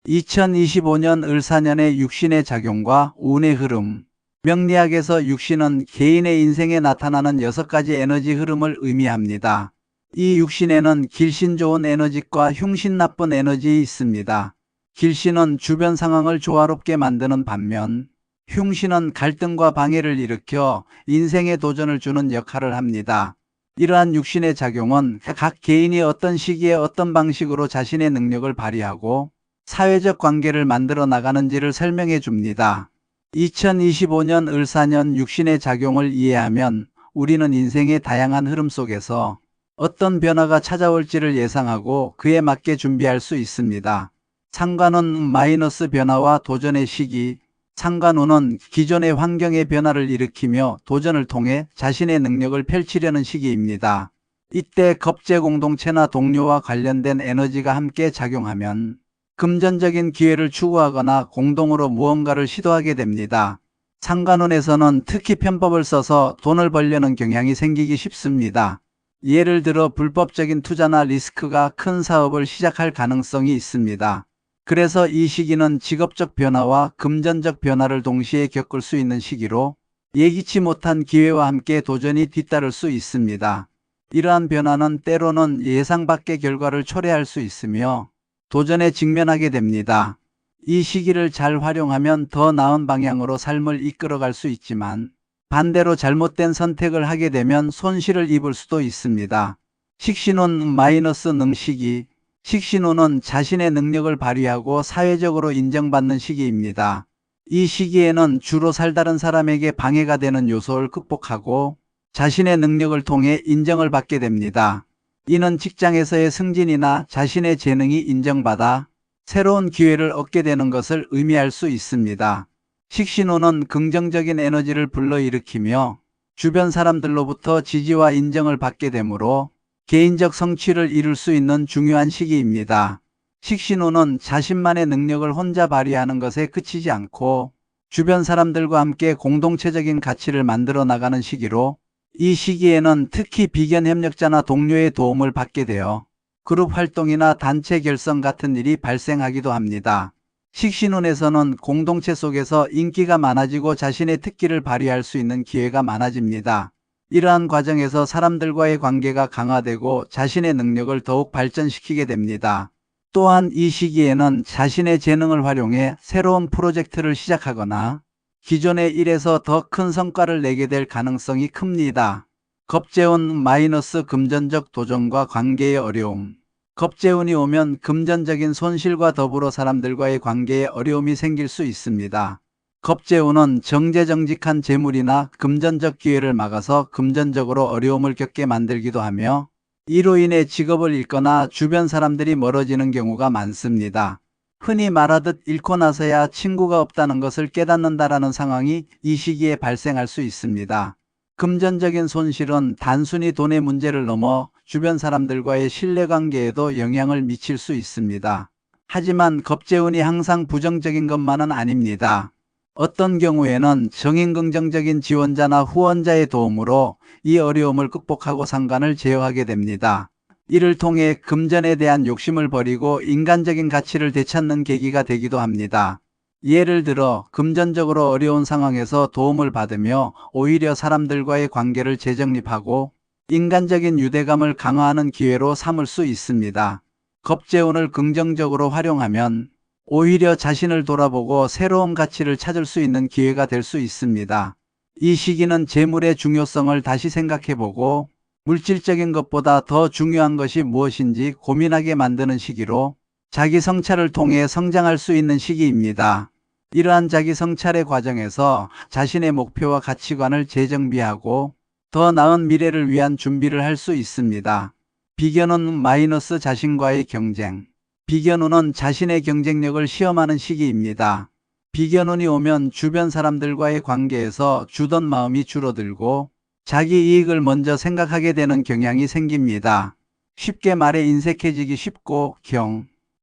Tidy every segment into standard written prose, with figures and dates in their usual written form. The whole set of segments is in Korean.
2025년 을사년의 육신의 작용과 운의 흐름. 명리학에서 육신은 개인의 인생에 나타나는 6가지 에너지 흐름을 의미합니다. 이 육신에는 길신 좋은 에너지과 흉신 나쁜 에너지 있습니다. 길신은 주변 상황을 조화롭게 만드는 반면 흉신은 갈등과 방해를 일으켜 인생에 도전을 주는 역할을 합니다. 이러한 육신의 작용은 각 개인이 어떤 시기에 어떤 방식으로 자신의 능력을 발휘하고 사회적 관계를 만들어 나가는지를 설명해 줍니다. 2025년 을사년 육신의 작용을 이해하면 우리는 인생의 다양한 흐름 속에서 어떤 변화가 찾아올지를 예상하고 그에 맞게 준비할 수 있습니다. 상관운 마이너스 변화와 도전의 시기. 상관운은 기존의 환경의 변화를 일으키며 도전을 통해 자신의 능력을 펼치려는 시기입니다. 이때 겁재 공동체나 동료와 관련된 에너지가 함께 작용하면 금전적인 기회를 추구하거나 공동으로 무언가를 시도하게 됩니다. 상관운에서는 특히 편법을 써서 돈을 벌려는 경향이 생기기 쉽습니다. 예를 들어 불법적인 투자나 리스크가 큰 사업을 시작할 가능성이 있습니다. 그래서 이 시기는 직업적 변화와 금전적 변화를 동시에 겪을 수 있는 시기로 예기치 못한 기회와 함께 도전이 뒤따를 수 있습니다. 이러한 변화는 때로는 예상 밖의 결과를 초래할 수 있으며 도전에 직면하게 됩니다. 이 시기를 잘 활용하면 더 나은 방향으로 삶을 이끌어갈 수 있지만 반대로 잘못된 선택을 하게 되면 손실을 입을 수도 있습니다. 식신운 마이너스 능 시기. 식신운은 자신의 능력을 발휘하고 사회적으로 인정받는 시기입니다. 이 시기에는 주로 살다른 사람에게 방해가 되는 요소를 극복하고 자신의 능력을 통해 인정을 받게 됩니다. 이는 직장에서의 승진이나 자신의 재능이 인정받아 새로운 기회를 얻게 되는 것을 의미할 수 있습니다. 식신운은 긍정적인 에너지를 불러일으키며 주변 사람들로부터 지지와 인정을 받게 되므로 개인적 성취를 이룰 수 있는 중요한 시기입니다. 식신운은 자신만의 능력을 혼자 발휘하는 것에 그치지 않고 주변 사람들과 함께 공동체적인 가치를 만들어 나가는 시기로 이 시기에는 특히 비견 협력자나 동료의 도움을 받게 되어 그룹 활동이나 단체 결성 같은 일이 발생하기도 합니다. 식신운에서는 공동체 속에서 인기가 많아지고 자신의 특기를 발휘할 수 있는 기회가 많아집니다. 이러한 과정에서 사람들과의 관계가 강화되고 자신의 능력을 더욱 발전시키게 됩니다. 또한 이 시기에는 자신의 재능을 활용해 새로운 프로젝트를 시작하거나 기존의 일에서 더 큰 성과를 내게 될 가능성이 큽니다. 겁재운 마이너스 금전적 도전과 관계의 어려움. 겁재운이 오면 금전적인 손실과 더불어 사람들과의 관계에 어려움이 생길 수 있습니다. 겁재운은 정제정직한 재물이나 금전적 기회를 막아서 금전적으로 어려움을 겪게 만들기도 하며 이로 인해 직업을 잃거나 주변 사람들이 멀어지는 경우가 많습니다. 흔히 말하듯 잃고 나서야 친구가 없다는 것을 깨닫는다라는 상황이 이 시기에 발생할 수 있습니다. 금전적인 손실은 단순히 돈의 문제를 넘어 주변 사람들과의 신뢰관계에도 영향을 미칠 수 있습니다. 하지만 겁재운이 항상 부정적인 것만은 아닙니다. 어떤 경우에는 정인긍정적인 지원자나 후원자의 도움으로 이 어려움을 극복하고 상관을 제어하게 됩니다. 이를 통해 금전에 대한 욕심을 버리고 인간적인 가치를 되찾는 계기가 되기도 합니다. 예를 들어 금전적으로 어려운 상황에서 도움을 받으며 오히려 사람들과의 관계를 재정립하고 인간적인 유대감을 강화하는 기회로 삼을 수 있습니다. 겁재운을 긍정적으로 활용하면 오히려 자신을 돌아보고 새로운 가치를 찾을 수 있는 기회가 될 수 있습니다. 이 시기는 재물의 중요성을 다시 생각해보고 물질적인 것보다 더 중요한 것이 무엇인지 고민하게 만드는 시기로 자기 성찰을 통해 성장할 수 있는 시기입니다. 이러한 자기 성찰의 과정에서 자신의 목표와 가치관을 재정비하고 더 나은 미래를 위한 준비를 할 수 있습니다. 비견운 마이너스 자신과의 경쟁. 비견운은 자신의 경쟁력을 시험하는 시기입니다. 비견운이 오면 주변 사람들과의 관계에서 주던 마음이 줄어들고 자기 이익을 먼저 생각하게 되는 경향이 생깁니다. 쉽게 말해 인색해지기 쉽고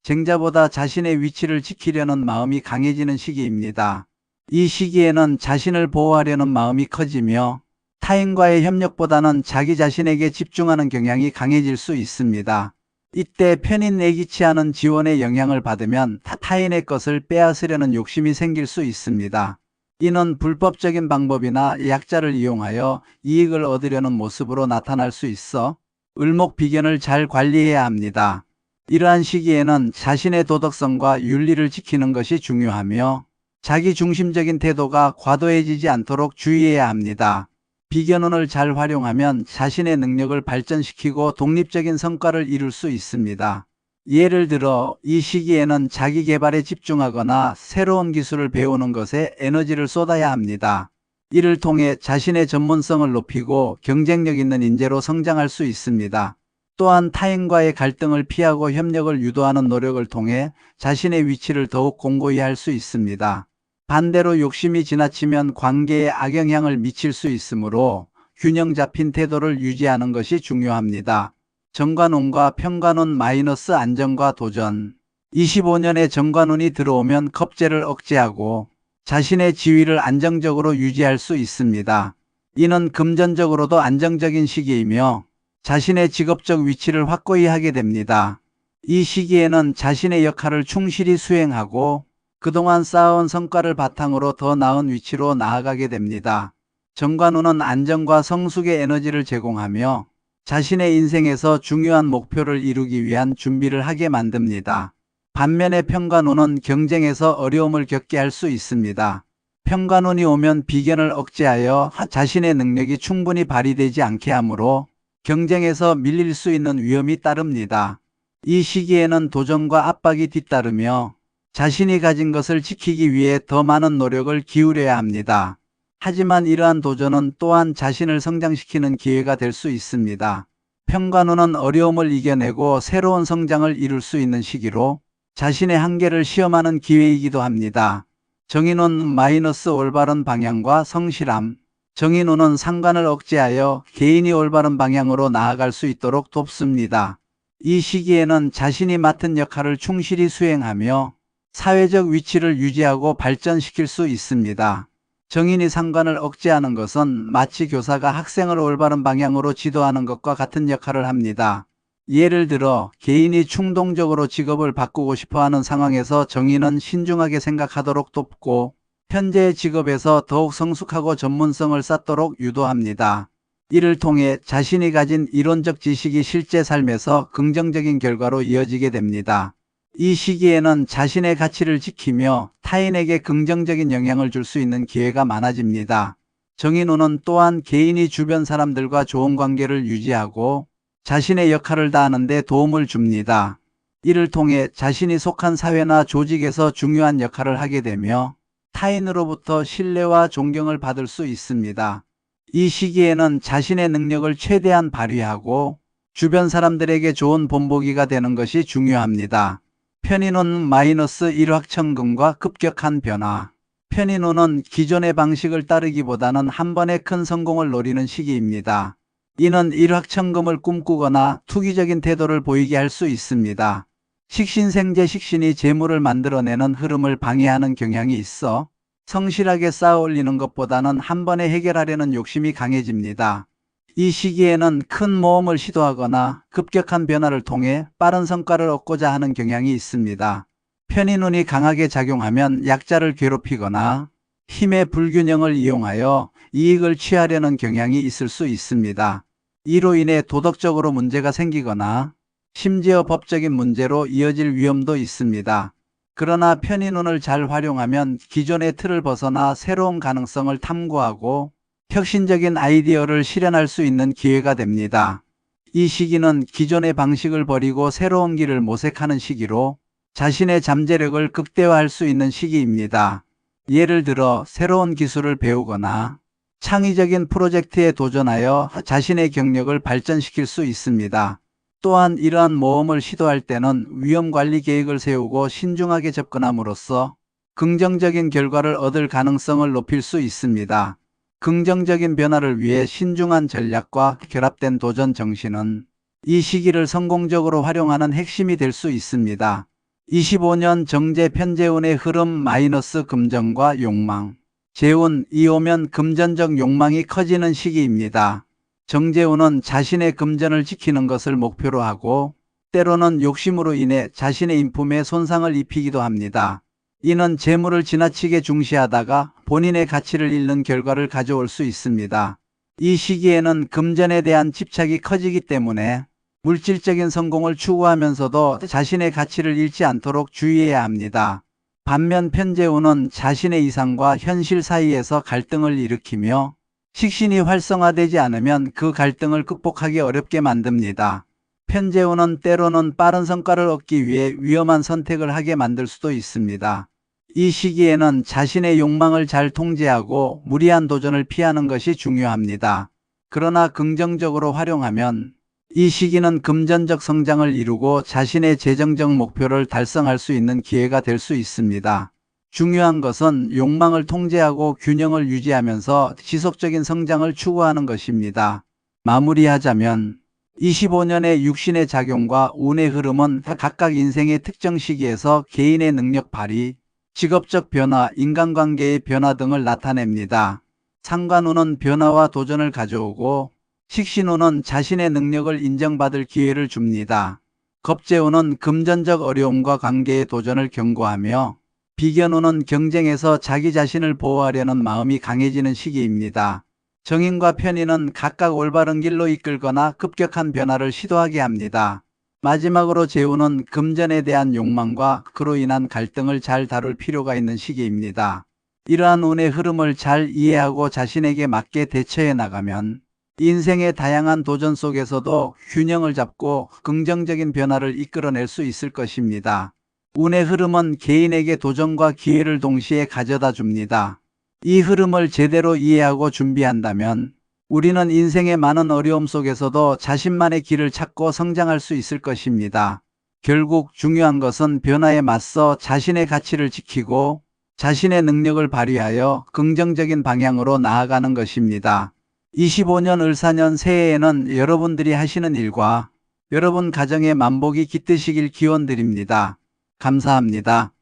경쟁자보다 자신의 위치를 지키려는 마음이 강해지는 시기입니다. 이 시기에는 자신을 보호하려는 마음이 커지며 타인과의 협력보다는 자기 자신에게 집중하는 경향이 강해질 수 있습니다. 이때 편인 예기치 않은 지원의 영향을 받으면 타인의 것을 빼앗으려는 욕심이 생길 수 있습니다. 이는 불법적인 방법이나 약자를 이용하여 이익을 얻으려는 모습으로 나타날 수 있어 을목비견을 잘 관리해야 합니다. 이러한 시기에는 자신의 도덕성과 윤리를 지키는 것이 중요하며 자기 중심적인 태도가 과도해지지 않도록 주의해야 합니다. 비견운을 잘 활용하면 자신의 능력을 발전시키고 독립적인 성과를 이룰 수 있습니다. 예를 들어 이 시기에는 자기 개발에 집중하거나 새로운 기술을 배우는 것에 에너지를 쏟아야 합니다. 이를 통해 자신의 전문성을 높이고 경쟁력 있는 인재로 성장할 수 있습니다. 또한 타인과의 갈등을 피하고 협력을 유도하는 노력을 통해 자신의 위치를 더욱 공고히 할 수 있습니다. 반대로 욕심이 지나치면 관계에 악영향을 미칠 수 있으므로 균형 잡힌 태도를 유지하는 것이 중요합니다. 정관운과 편관운 마이너스 안정과 도전. 25년에 정관운이 들어오면 겁재를 억제하고 자신의 지위를 안정적으로 유지할 수 있습니다. 이는 금전적으로도 안정적인 시기이며 자신의 직업적 위치를 확고히 하게 됩니다. 이 시기에는 자신의 역할을 충실히 수행하고 그동안 쌓아온 성과를 바탕으로 더 나은 위치로 나아가게 됩니다. 정관운은 안정과 성숙의 에너지를 제공하며 자신의 인생에서 중요한 목표를 이루기 위한 준비를 하게 만듭니다. 반면에 편관운은 경쟁에서 어려움을 겪게 할 수 있습니다. 편관운이 오면 비견을 억제하여 자신의 능력이 충분히 발휘되지 않게 하므로 경쟁에서 밀릴 수 있는 위험이 따릅니다. 이 시기에는 도전과 압박이 뒤따르며 자신이 가진 것을 지키기 위해 더 많은 노력을 기울여야 합니다. 하지만 이러한 도전은 또한 자신을 성장시키는 기회가 될 수 있습니다. 편관운은 어려움을 이겨내고 새로운 성장을 이룰 수 있는 시기로 자신의 한계를 시험하는 기회이기도 합니다. 정인운 마이너스 올바른 방향과 성실함. 정인운은 상관을 억제하여 개인이 올바른 방향으로 나아갈 수 있도록 돕습니다. 이 시기에는 자신이 맡은 역할을 충실히 수행하며 사회적 위치를 유지하고 발전시킬 수 있습니다. 정인이 상관을 억제하는 것은 마치 교사가 학생을 올바른 방향으로 지도하는 것과 같은 역할을 합니다. 예를 들어 개인이 충동적으로 직업을 바꾸고 싶어하는 상황에서 정인은 신중하게 생각하도록 돕고 현재의 직업에서 더욱 성숙하고 전문성을 쌓도록 유도합니다. 이를 통해 자신이 가진 이론적 지식이 실제 삶에서 긍정적인 결과로 이어지게 됩니다. 이 시기에는 자신의 가치를 지키며 타인에게 긍정적인 영향을 줄 수 있는 기회가 많아집니다. 정인운은 또한 개인이 주변 사람들과 좋은 관계를 유지하고 자신의 역할을 다하는 데 도움을 줍니다. 이를 통해 자신이 속한 사회나 조직에서 중요한 역할을 하게 되며 타인으로부터 신뢰와 존경을 받을 수 있습니다. 이 시기에는 자신의 능력을 최대한 발휘하고 주변 사람들에게 좋은 본보기가 되는 것이 중요합니다. 편인운 마이너스 일확천금과 급격한 변화. 편인운은 기존의 방식을 따르기보다는 한 번에 큰 성공을 노리는 시기입니다. 이는 일확천금을 꿈꾸거나 투기적인 태도를 보이게 할 수 있습니다. 식신생재 식신이 재물을 만들어내는 흐름을 방해하는 경향이 있어 성실하게 쌓아 올리는 것보다는 한 번에 해결하려는 욕심이 강해집니다. 이 시기에는 큰 모험을 시도하거나 급격한 변화를 통해 빠른 성과를 얻고자 하는 경향이 있습니다. 편인운이 강하게 작용하면 약자를 괴롭히거나 힘의 불균형을 이용하여 이익을 취하려는 경향이 있을 수 있습니다. 이로 인해 도덕적으로 문제가 생기거나 심지어 법적인 문제로 이어질 위험도 있습니다. 그러나 편인운을 잘 활용하면 기존의 틀을 벗어나 새로운 가능성을 탐구하고 혁신적인 아이디어를 실현할 수 있는 기회가 됩니다. 이 시기는 기존의 방식을 버리고 새로운 길을 모색하는 시기로 자신의 잠재력을 극대화할 수 있는 시기입니다. 예를 들어 새로운 기술을 배우거나 창의적인 프로젝트에 도전하여 자신의 경력을 발전시킬 수 있습니다. 또한 이러한 모험을 시도할 때는 위험관리 계획을 세우고 신중하게 접근함으로써 긍정적인 결과를 얻을 가능성을 높일 수 있습니다. 긍정적인 변화를 위해 신중한 전략과 결합된 도전 정신은 이 시기를 성공적으로 활용하는 핵심이 될 수 있습니다. 25년 정제 편재운의 흐름 마이너스 금전과 욕망. 재운이 오면 금전적 욕망이 커지는 시기입니다. 정재운은 자신의 금전을 지키는 것을 목표로 하고 때로는 욕심으로 인해 자신의 인품에 손상을 입히기도 합니다. 이는 재물을 지나치게 중시하다가 본인의 가치를 잃는 결과를 가져올 수 있습니다. 이 시기에는 금전에 대한 집착이 커지기 때문에 물질적인 성공을 추구하면서도 자신의 가치를 잃지 않도록 주의해야 합니다. 반면 편재운은 자신의 이상과 현실 사이에서 갈등을 일으키며 식신이 활성화되지 않으면 그 갈등을 극복하기 어렵게 만듭니다. 편재운은 때로는 빠른 성과를 얻기 위해 위험한 선택을 하게 만들 수도 있습니다. 이 시기에는 자신의 욕망을 잘 통제하고 무리한 도전을 피하는 것이 중요합니다. 그러나 긍정적으로 활용하면 이 시기는 금전적 성장을 이루고 자신의 재정적 목표를 달성할 수 있는 기회가 될 수 있습니다. 중요한 것은 욕망을 통제하고 균형을 유지하면서 지속적인 성장을 추구하는 것입니다. 마무리하자면 25년의 육신의 작용과 운의 흐름은 각각 인생의 특정 시기에서 개인의 능력 발휘, 직업적 변화, 인간관계의 변화 등을 나타냅니다. 상관운은 변화와 도전을 가져오고 식신운은 자신의 능력을 인정받을 기회를 줍니다. 겁재운은 금전적 어려움과 관계의 도전을 경고하며 비견운은 경쟁에서 자기 자신을 보호하려는 마음이 강해지는 시기입니다. 정인과 편인은 각각 올바른 길로 이끌거나 급격한 변화를 시도하게 합니다. 마지막으로 재운은 금전에 대한 욕망과 그로 인한 갈등을 잘 다룰 필요가 있는 시기입니다. 이러한 운의 흐름을 잘 이해하고 자신에게 맞게 대처해 나가면 인생의 다양한 도전 속에서도 균형을 잡고 긍정적인 변화를 이끌어낼 수 있을 것입니다. 운의 흐름은 개인에게 도전과 기회를 동시에 가져다 줍니다. 이 흐름을 제대로 이해하고 준비한다면 우리는 인생의 많은 어려움 속에서도 자신만의 길을 찾고 성장할 수 있을 것입니다. 결국 중요한 것은 변화에 맞서 자신의 가치를 지키고 자신의 능력을 발휘하여 긍정적인 방향으로 나아가는 것입니다. 25년 을사년 새해에는 여러분들이 하시는 일과 여러분 가정의 만복이 깃드시길 기원드립니다. 감사합니다.